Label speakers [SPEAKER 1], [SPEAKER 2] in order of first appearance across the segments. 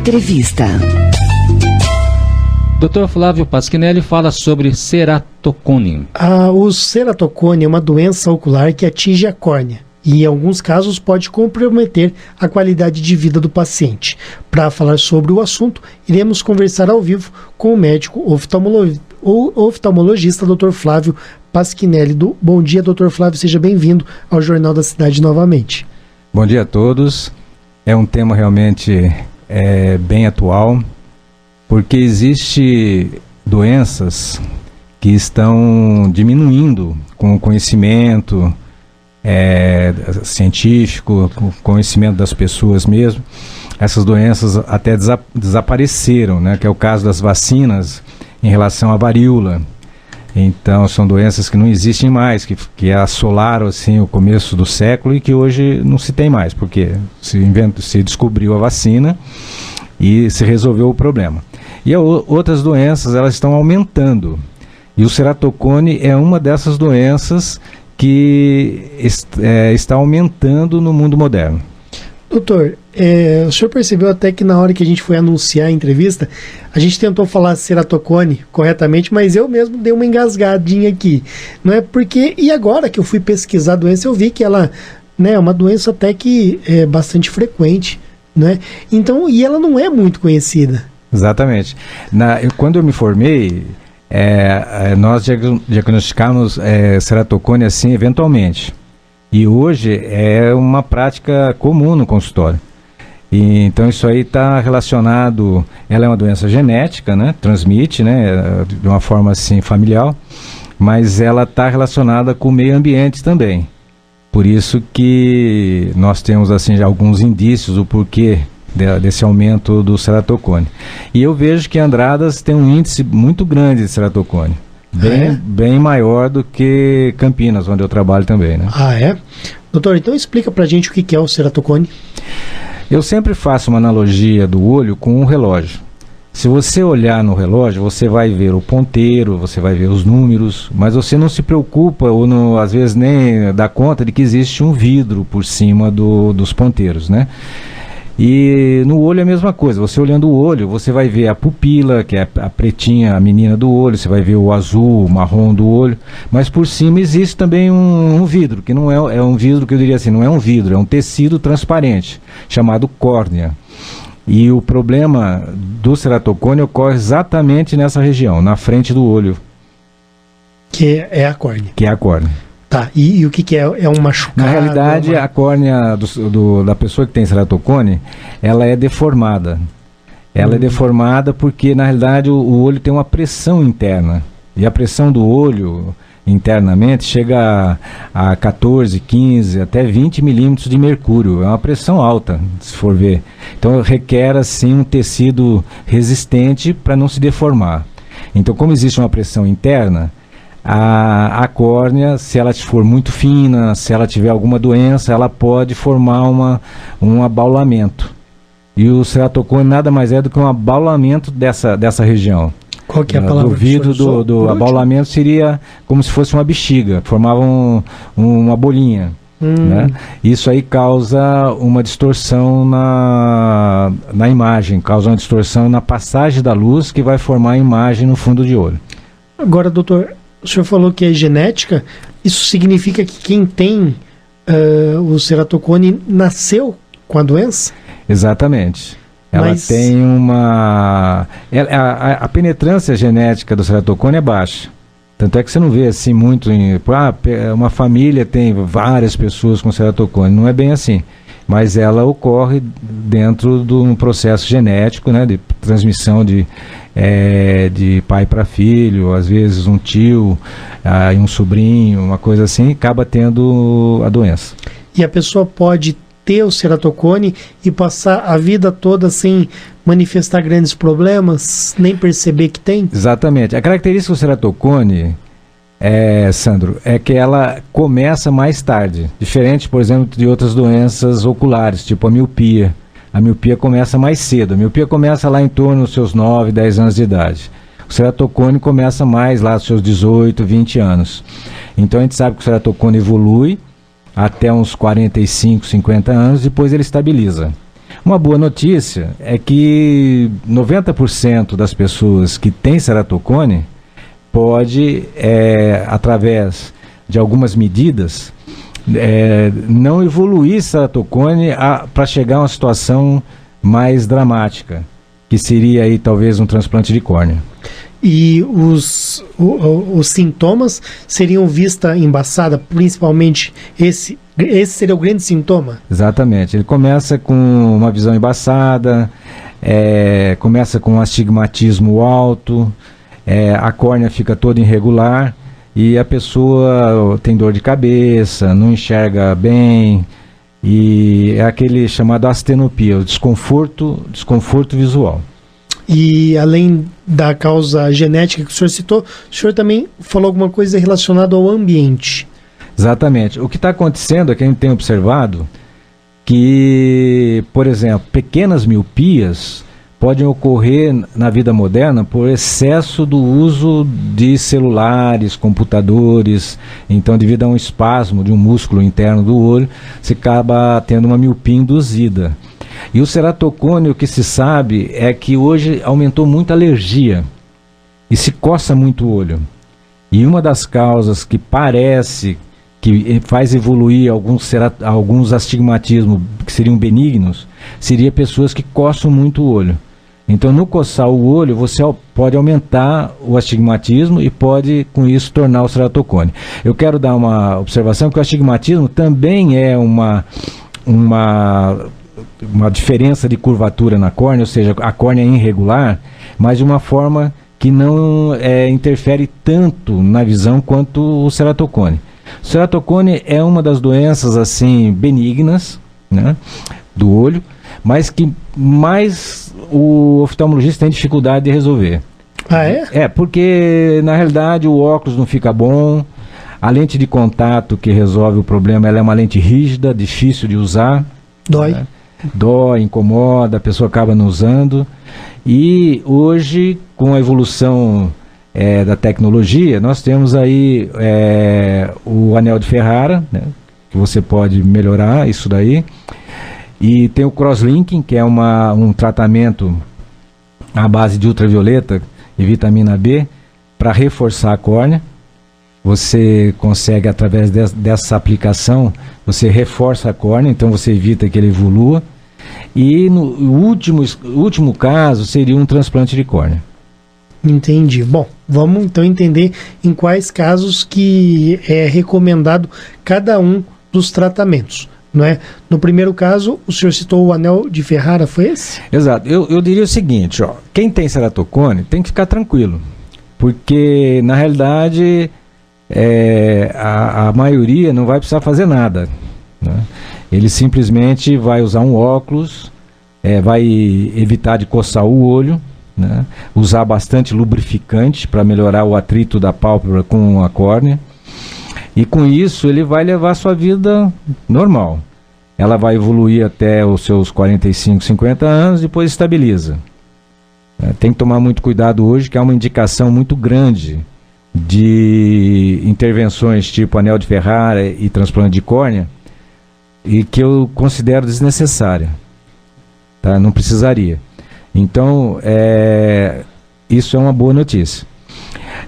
[SPEAKER 1] Entrevista.
[SPEAKER 2] Dr. Flávio Pasquinelli fala sobre ceratocone.
[SPEAKER 3] O ceratocone é uma doença ocular que atinge a córnea e, em alguns casos, pode comprometer a qualidade de vida do paciente. Para falar sobre o assunto, iremos conversar ao vivo com o médico oftalmologista Dr. Flávio Pasquinelli. Bom dia, Dr. Flávio, seja bem-vindo ao Jornal da Cidade novamente.
[SPEAKER 4] Bom dia a todos. É um tema realmente bem atual, porque existe doenças que estão diminuindo com o conhecimento científico, com o conhecimento das pessoas mesmo. Essas doenças até desapareceram, né? Que é o caso das vacinas em relação à varíola. Então são doenças que não existem mais, que assolaram assim o começo do século e que hoje não se tem mais, porque se descobriu a vacina e se resolveu o problema. E outras doenças, elas estão aumentando. E o ceratocone é uma dessas doenças que está aumentando no mundo moderno.
[SPEAKER 3] Doutor, o senhor percebeu até que na hora que a gente foi anunciar a entrevista, a gente tentou falar ceratocone corretamente, mas eu mesmo dei uma engasgadinha aqui. Não é porque, e agora que eu fui pesquisar a doença, eu vi que ela, né, é uma doença até que é bastante frequente, né? Então, e ela não é muito conhecida.
[SPEAKER 4] Exatamente. Quando eu me formei, nós diagnosticamos ceratocone assim eventualmente. E hoje é uma prática comum no consultório. E, então isso aí está relacionado, ela é uma doença genética, né? Transmite, né? De uma forma assim familiar, mas ela está relacionada com o meio ambiente também. Por isso que nós temos assim já alguns indícios do porquê desse aumento do ceratocone. E eu vejo que Andradas tem um índice muito grande de ceratocone. Bem maior do que Campinas, onde eu trabalho também, né?
[SPEAKER 3] Doutor, então explica pra gente o que é o ceratocone.
[SPEAKER 4] Eu sempre faço uma analogia do olho com um relógio. Se você olhar no relógio, você vai ver o ponteiro, você vai ver os números, mas você não se preocupa ou às vezes nem dá conta de que existe um vidro por cima dos ponteiros, né? E no olho é a mesma coisa, você olhando o olho, você vai ver a pupila, que é a pretinha, a menina do olho, você vai ver o azul, o marrom do olho, mas por cima existe também um vidro, que não é um vidro que eu diria assim, não é um vidro, é um tecido transparente, chamado córnea. E o problema do ceratocone ocorre exatamente nessa região, na frente do olho.
[SPEAKER 3] Que é a córnea.
[SPEAKER 4] Que é a córnea.
[SPEAKER 3] Tá, e o que é? É um machucado?
[SPEAKER 4] Na realidade, a córnea da pessoa que tem ceratocone, ela é deformada. Ela é deformada porque, na realidade, o olho tem uma pressão interna. E a pressão do olho, internamente, chega a 14, 15, até 20 milímetros de mercúrio. É uma pressão alta, se for ver. Então, requer, assim, um tecido resistente para não se deformar. Então, como existe uma pressão interna, a córnea, se ela for muito fina, se ela tiver alguma doença, ela pode formar um abaulamento. E o ceratocone nada mais é do que um abaulamento dessa região.
[SPEAKER 3] Qual que é a palavra?
[SPEAKER 4] O vidro do abaulamento seria como se fosse uma bexiga, formava uma bolinha. Né? Isso aí causa uma distorção na imagem, causa uma distorção na passagem da luz que vai formar a imagem no fundo de olho.
[SPEAKER 3] Agora, doutor, o senhor falou que é genética, isso significa que quem tem o ceratocone nasceu com a doença?
[SPEAKER 4] Exatamente. Ela tem a penetrância genética do ceratocone é baixa. Tanto é que você não vê assim muito uma família tem várias pessoas com ceratocone. Não é bem assim. Mas ela ocorre dentro de um processo genético, né, de transmissão de pai para filho, às vezes um tio e um sobrinho, uma coisa assim, acaba tendo a doença.
[SPEAKER 3] E a pessoa pode ter o ceratocone e passar a vida toda sem manifestar grandes problemas, nem perceber que tem?
[SPEAKER 4] Exatamente. A característica do ceratocone, Sandro, é que ela começa mais tarde, diferente, por exemplo, de outras doenças oculares, tipo a miopia. A miopia começa mais cedo. A miopia começa lá em torno dos seus 9, 10 anos de idade. O ceratocone começa mais lá dos seus 18, 20 anos. Então a gente sabe que o ceratocone evolui até uns 45, 50 anos, depois ele estabiliza. Uma boa notícia é que 90% das pessoas que têm ceratocone pode, através de algumas medidas, não evoluir ceratocone para chegar a uma situação mais dramática, que seria aí talvez um transplante de córnea.
[SPEAKER 3] E os sintomas seriam vista embaçada, principalmente esse seria o grande sintoma?
[SPEAKER 4] Exatamente, ele começa com uma visão embaçada, começa com um astigmatismo alto, a córnea fica toda irregular e a pessoa tem dor de cabeça, não enxerga bem, e é aquele chamado astenopia, o desconforto visual.
[SPEAKER 3] E além da causa genética que o senhor citou, o senhor também falou alguma coisa relacionada ao ambiente.
[SPEAKER 4] Exatamente. O que está acontecendo é que a gente tem observado que, por exemplo, pequenas miopias podem ocorrer na vida moderna por excesso do uso de celulares, computadores. Então, devido a um espasmo de um músculo interno do olho, se acaba tendo uma miopia induzida. E o ceratocone, o que se sabe é que hoje aumentou muito a alergia e se coça muito o olho. E uma das causas que parece que faz evoluir alguns astigmatismos que seriam benignos, seria pessoas que coçam muito o olho. Então, no coçar o olho, você pode aumentar o astigmatismo e pode, com isso, tornar o ceratocone. Eu quero dar uma observação que o astigmatismo também é uma diferença de curvatura na córnea, ou seja, a córnea é irregular, mas de uma forma que não interfere tanto na visão quanto o ceratocone. O ceratocone é uma das doenças assim benignas, né, do olho, mas que mais o oftalmologista tem dificuldade de resolver.
[SPEAKER 3] Ah, é?
[SPEAKER 4] Porque na realidade o óculos não fica bom, a lente de contato que resolve o problema, ela é uma lente rígida, difícil de usar.
[SPEAKER 3] Dói.
[SPEAKER 4] Né? Dói, incomoda, a pessoa acaba não usando. E hoje, com a evolução da tecnologia, nós temos aí o anel de Ferrara, né, que você pode melhorar isso daí. E tem o crosslinking, que é um tratamento à base de ultravioleta e vitamina B para reforçar a córnea. Você consegue, através dessa aplicação, você reforça a córnea, então você evita que ele evolua. E no último caso seria um transplante de córnea.
[SPEAKER 3] Entendi. Bom, vamos então entender em quais casos que é recomendado cada um dos tratamentos, não é? No primeiro caso, o senhor citou o anel de Ferrara, foi esse?
[SPEAKER 4] Exato. Eu diria o seguinte, ó, quem tem ceratocone tem que ficar tranquilo, porque na realidade a maioria não vai precisar fazer nada, né? Ele simplesmente vai usar um óculos, vai evitar de coçar o olho, né? Usar bastante lubrificante para melhorar o atrito da pálpebra com a córnea, e com isso ele vai levar a sua vida normal. Ela vai evoluir até os seus 45, 50 anos, depois estabiliza. Tem que tomar muito cuidado hoje, que há uma indicação muito grande de intervenções tipo anel de Ferrara e transplante de córnea, e que eu considero desnecessária, tá? Não precisaria. Então, isso é uma boa notícia.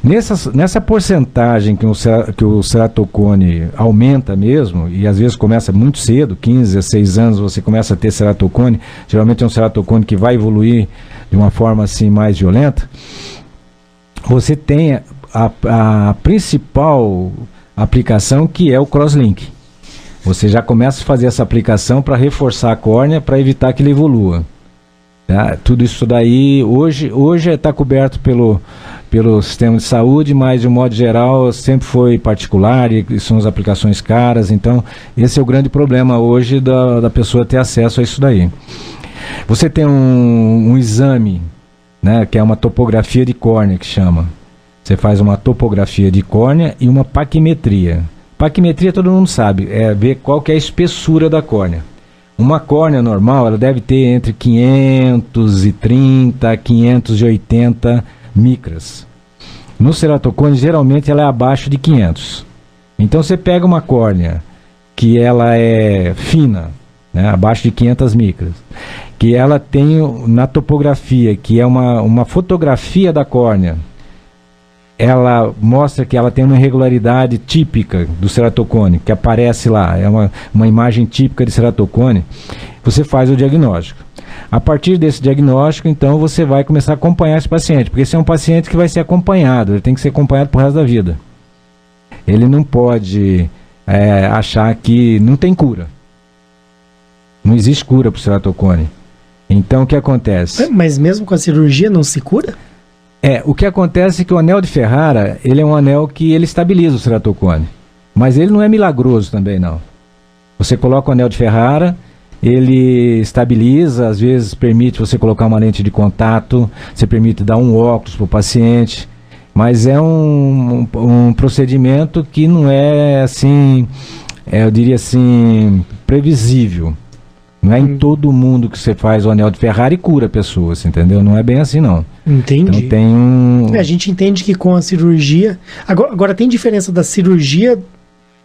[SPEAKER 4] Nessa porcentagem que o ceratocone aumenta mesmo, e às vezes começa muito cedo, 15 a 6 anos você começa a ter ceratocone, geralmente é um ceratocone que vai evoluir de uma forma assim mais violenta, você tem a principal aplicação, que é o crosslink. Você já começa a fazer essa aplicação para reforçar a córnea, para evitar que ele evolua. Tá? Tudo isso daí, hoje está coberto pelo sistema de saúde, mas de um modo geral sempre foi particular e são as aplicações caras. Então esse é o grande problema hoje da pessoa ter acesso a isso daí. Você tem um exame, né, que é uma topografia de córnea, que chama. Você faz uma topografia de córnea e uma paquimetria. Paquimetria todo mundo sabe, é ver qual que é a espessura da córnea. Uma córnea normal, ela deve ter entre 530 a 580 micras. No ceratocone, geralmente ela é abaixo de 500. Então você pega uma córnea que ela é fina, né, abaixo de 500 micras, que ela tem na topografia, que é uma fotografia da córnea, ela mostra que ela tem uma irregularidade típica do ceratocone, que aparece lá, é uma imagem típica de ceratocone, você faz o diagnóstico. A partir desse diagnóstico, então, você vai começar a acompanhar esse paciente, porque esse é um paciente que vai ser acompanhado, ele tem que ser acompanhado pro resto da vida. Ele não pode achar que não tem cura. Não existe cura para o ceratocone. Então, o que acontece?
[SPEAKER 3] Mas mesmo com a cirurgia não se cura?
[SPEAKER 4] O que acontece é que o anel de Ferrara, ele é um anel que ele estabiliza o ceratocone. Mas ele não é milagroso também, não. Você coloca o anel de Ferrara, ele estabiliza, às vezes permite você colocar uma lente de contato, você permite dar um óculos para o paciente, mas é um procedimento que não é assim, eu diria assim, previsível. Não é em todo mundo que você faz o anel de Ferrara e cura pessoas, entendeu? Não é bem assim, não.
[SPEAKER 3] Entendi.
[SPEAKER 4] Então tem
[SPEAKER 3] a gente entende que com a cirurgia... Agora tem diferença da cirurgia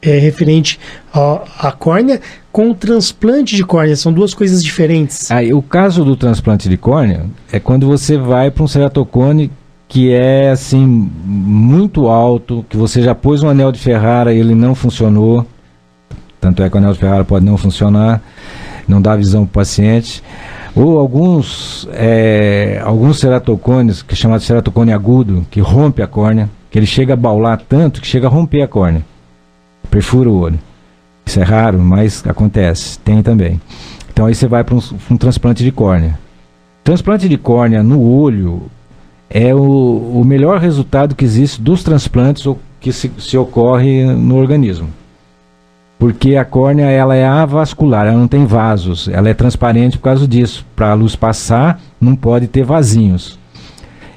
[SPEAKER 3] referente à córnea com o transplante de córnea. São duas coisas diferentes.
[SPEAKER 4] O caso do transplante de córnea é quando você vai para um ceratocone que é assim muito alto, que você já pôs um anel de Ferrara e ele não funcionou. Tanto é que o anel de Ferrara pode não funcionar, não dá visão para o paciente. Ou alguns ceratocones, que é chamado ceratocone agudo, que rompe a córnea, que ele chega a baular tanto que chega a romper a córnea, perfura o olho. Isso é raro, mas acontece, tem também. Então aí você vai para um transplante de córnea. Transplante de córnea no olho é o melhor resultado que existe dos transplantes que se ocorre no organismo. Porque a córnea ela é avascular, ela não tem vasos, ela é transparente por causa disso. Para a luz passar, não pode ter vasinhos.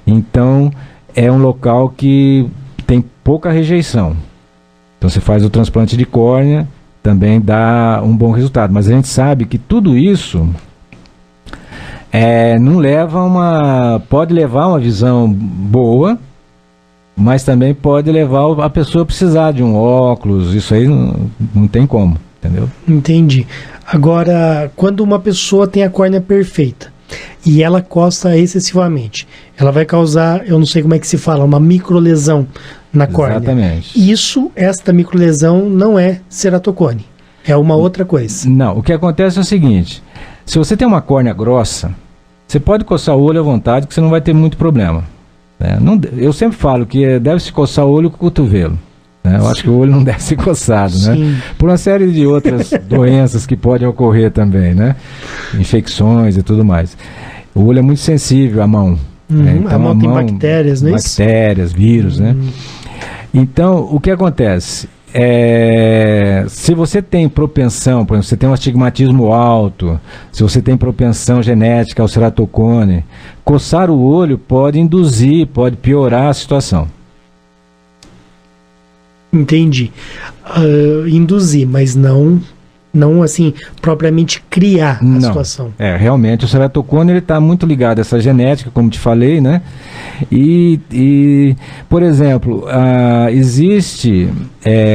[SPEAKER 4] Então, é um local que tem pouca rejeição. Então, você faz o transplante de córnea, também dá um bom resultado. Mas a gente sabe que tudo isso pode levar uma visão boa, mas também pode levar a pessoa a precisar de um óculos. Isso aí não tem como, entendeu?
[SPEAKER 3] Entendi. Agora, quando uma pessoa tem a córnea perfeita e ela coça excessivamente, ela vai causar, eu não sei como é que se fala, uma microlesão na córnea.
[SPEAKER 4] Exatamente.
[SPEAKER 3] Esta microlesão não é ceratocone, é uma outra coisa.
[SPEAKER 4] Não, o que acontece é o seguinte, se você tem uma córnea grossa, você pode coçar o olho à vontade que você não vai ter muito problema. Eu sempre falo que deve se coçar o olho com o cotovelo. Eu acho que o olho não deve ser coçado, né? Por uma série de outras doenças que podem ocorrer também, né? Infecções e tudo mais. O olho é muito sensível à mão.
[SPEAKER 3] Então, a mão tem bactérias, não é isso?
[SPEAKER 4] Bactérias, vírus, né? Então, o que acontece? Se você tem propensão, por exemplo, você tem um astigmatismo alto, se você tem propensão genética ao ceratocone, coçar o olho pode induzir, pode piorar a situação.
[SPEAKER 3] Entendi. Induzir, mas não assim, propriamente criar a situação.
[SPEAKER 4] Realmente o ceratocone está muito ligado a essa genética, como te falei, né? E por exemplo, existe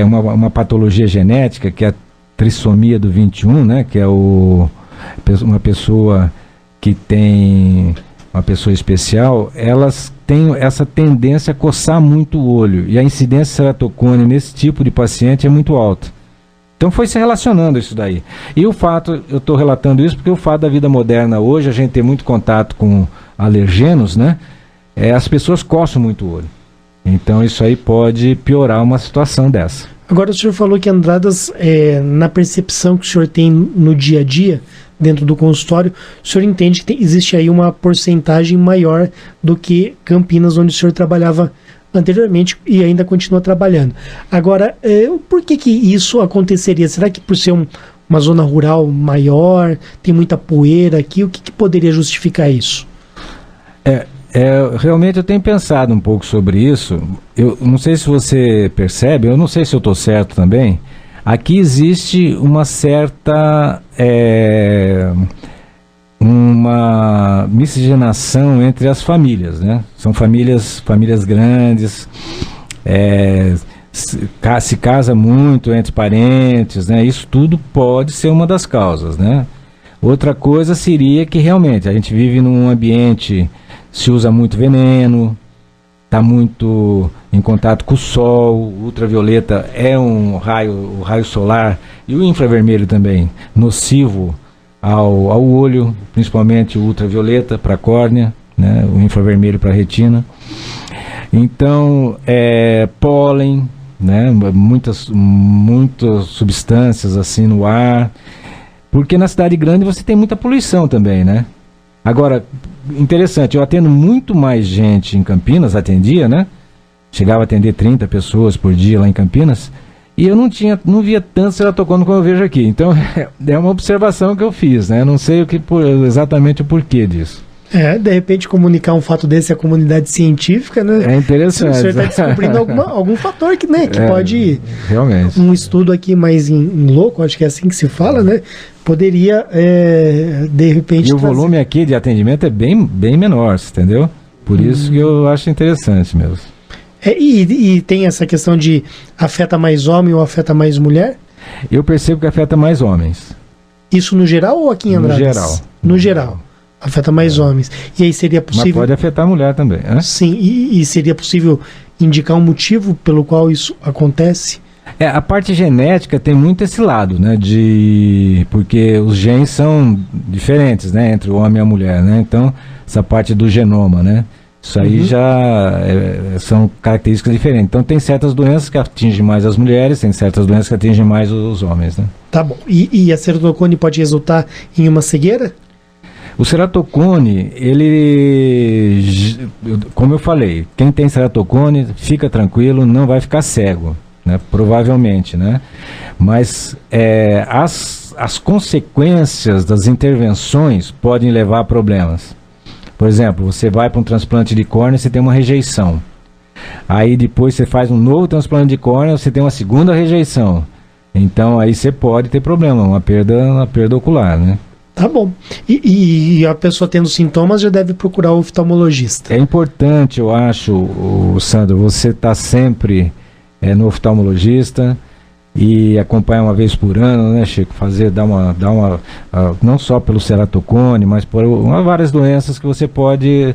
[SPEAKER 4] uma patologia genética, que é a trissomia do 21, né? Que é uma pessoa que tem uma pessoa especial, elas têm essa tendência a coçar muito o olho, e a incidência de ceratocone nesse tipo de paciente é muito alta. Então foi se relacionando isso daí. E o fato, eu estou relatando isso porque o fato da vida moderna hoje, a gente tem muito contato com alergenos, né? As pessoas coçam muito o olho. Então isso aí pode piorar uma situação dessa.
[SPEAKER 3] Agora o senhor falou que Andradas, na percepção que o senhor tem no dia a dia, dentro do consultório, o senhor entende que existe aí uma porcentagem maior do que Campinas, onde o senhor trabalhava anteriormente e ainda continua trabalhando. Agora, por que isso aconteceria? Será que por ser uma zona rural maior, tem muita poeira aqui, o que poderia justificar isso?
[SPEAKER 4] Realmente eu tenho pensado um pouco sobre isso. Eu não sei se você percebe, eu não sei se eu estou certo também. Aqui existe uma certa uma miscigenação entre as famílias, né? São famílias grandes, se casa muito entre parentes, né? Isso tudo pode ser uma das causas, né? Outra coisa seria que realmente a gente vive num ambiente, se usa muito veneno, está muito em contato com o sol, o ultravioleta é o raio solar e o infravermelho também, nocivo ao olho, principalmente o ultravioleta para a córnea, né, o infravermelho para a retina. Então, pólen, né, muitas substâncias assim no ar, porque na cidade grande você tem muita poluição também, né? Agora, interessante, eu atendo muito mais gente em Campinas, atendia, né? Chegava a atender 30 pessoas por dia lá em Campinas, e eu não via tanto ceratocone como eu vejo aqui. Então, é uma observação que eu fiz, né? Não sei exatamente o porquê disso.
[SPEAKER 3] De repente comunicar um fato desse à comunidade científica, né?
[SPEAKER 4] É interessante.
[SPEAKER 3] O senhor está descobrindo algum fator que, né, que pode...
[SPEAKER 4] Realmente.
[SPEAKER 3] Um estudo aqui mais em louco, acho que é assim que se fala, né? Poderia, de repente...
[SPEAKER 4] E o volume aqui de atendimento é bem menor, entendeu? Por isso que eu acho interessante mesmo.
[SPEAKER 3] E tem essa questão de afeta mais homem ou afeta mais mulher?
[SPEAKER 4] Eu percebo que afeta mais homens.
[SPEAKER 3] Isso no geral ou aqui em Andradas?
[SPEAKER 4] No geral.
[SPEAKER 3] No geral. Afeta mais homens. E aí seria possível...
[SPEAKER 4] Mas pode afetar a mulher também, né?
[SPEAKER 3] Sim, e seria possível indicar um motivo pelo qual isso acontece?
[SPEAKER 4] A parte genética tem muito esse lado, né? Porque os genes são diferentes, né? Entre o homem e a mulher, né? Então, essa parte do genoma, né? Isso aí já são características diferentes. Então, tem certas doenças que atingem mais as mulheres, tem certas doenças que atingem mais os homens, né?
[SPEAKER 3] Tá bom. E a ceratocone pode resultar em uma cegueira?
[SPEAKER 4] O ceratocone, como eu falei, quem tem ceratocone, fica tranquilo, não vai ficar cego, né? Provavelmente, né? Mas as consequências das intervenções podem levar a problemas. Por exemplo, você vai para um transplante de córnea, você tem uma rejeição. Aí depois você faz um novo transplante de córnea, você tem uma segunda rejeição. Então aí você pode ter problema, uma perda ocular, né?
[SPEAKER 3] Tá bom. E a pessoa tendo sintomas já deve procurar o oftalmologista.
[SPEAKER 4] É importante, eu acho, Sandro, você estar sempre no oftalmologista e acompanhar uma vez por ano, né, Chico? Não só pelo ceratocone, mas por várias doenças que você pode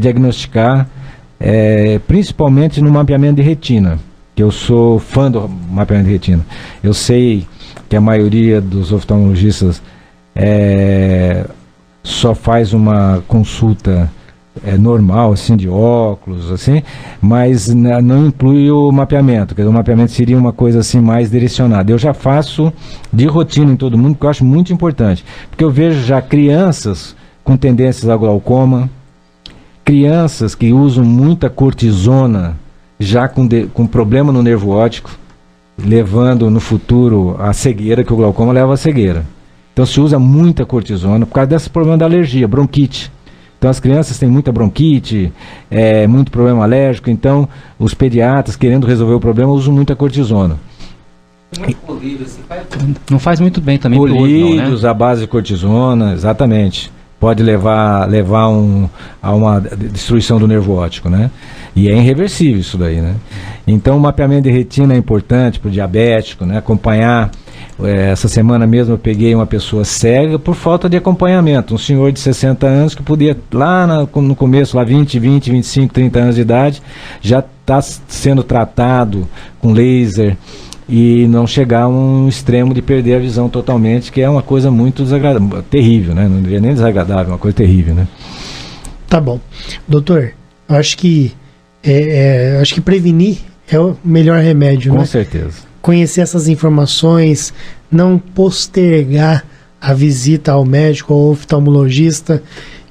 [SPEAKER 4] diagnosticar, principalmente no mapeamento de retina, que eu sou fã do mapeamento de retina. Eu sei que a maioria dos oftalmologistas só faz uma consulta normal, assim, de óculos, assim, mas não inclui o mapeamento, quer dizer, o mapeamento seria uma coisa assim mais direcionada. Eu já faço de rotina em todo mundo, porque eu acho muito importante, porque eu vejo já crianças com tendências a glaucoma, crianças que usam muita cortisona, já com problema no nervo óptico, levando no futuro a cegueira, que o glaucoma leva a cegueira. Então se usa muita cortisona por causa desse problema da alergia, bronquite. Então as crianças têm muita bronquite, muito problema alérgico, então os pediatras, querendo resolver o problema, usam muita cortisona.
[SPEAKER 2] Não faz muito bem também para o olho, não, né?
[SPEAKER 4] À base de cortisona, exatamente. Pode levar a uma destruição do nervo óptico, né? E é irreversível isso daí, né? Então o mapeamento de retina é importante para o diabético, né? Acompanhar. Essa semana mesmo eu peguei uma pessoa cega por falta de acompanhamento, um senhor de 60 anos que podia, lá no começo, lá 20, 25, 30 anos de idade, já está sendo tratado com laser e não chegar a um extremo de perder a visão totalmente, que é uma coisa muito desagradável, terrível, né? Não diria nem desagradável, é uma coisa terrível, né?
[SPEAKER 3] Tá bom. Doutor, eu acho que prevenir é o melhor remédio, né?
[SPEAKER 4] Com certeza.
[SPEAKER 3] Conhecer essas informações, não postergar a visita ao médico ou ao oftalmologista.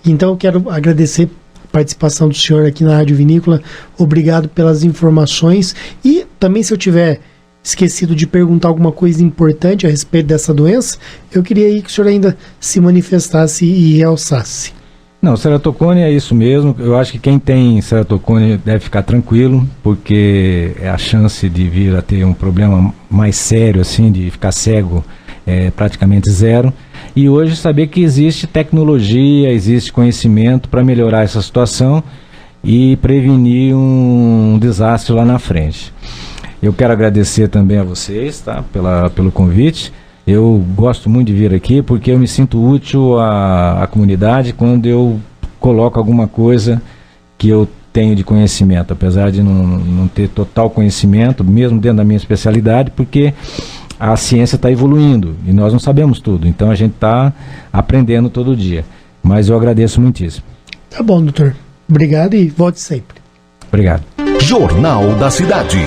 [SPEAKER 3] Então eu quero agradecer a participação do senhor aqui na Rádio Vinícola. Obrigado pelas informações. E também, se eu tiver esquecido de perguntar alguma coisa importante a respeito dessa doença, eu queria aí que o senhor ainda se manifestasse e realçasse.
[SPEAKER 4] Não, ceratocone é isso mesmo. Eu acho que quem tem ceratocone deve ficar tranquilo, porque a chance de vir a ter um problema mais sério, assim, de ficar cego, é praticamente zero. E hoje saber que existe tecnologia, existe conhecimento para melhorar essa situação e prevenir um desastre lá na frente. Eu quero agradecer também a vocês, tá, pelo convite. Eu gosto muito de vir aqui porque eu me sinto útil à comunidade quando eu coloco alguma coisa que eu tenho de conhecimento, apesar de não ter total conhecimento, mesmo dentro da minha especialidade, porque a ciência está evoluindo e nós não sabemos tudo, então a gente está aprendendo todo dia. Mas eu agradeço muitíssimo.
[SPEAKER 3] Tá bom, doutor. Obrigado e volte sempre.
[SPEAKER 4] Obrigado.
[SPEAKER 1] Jornal da Cidade.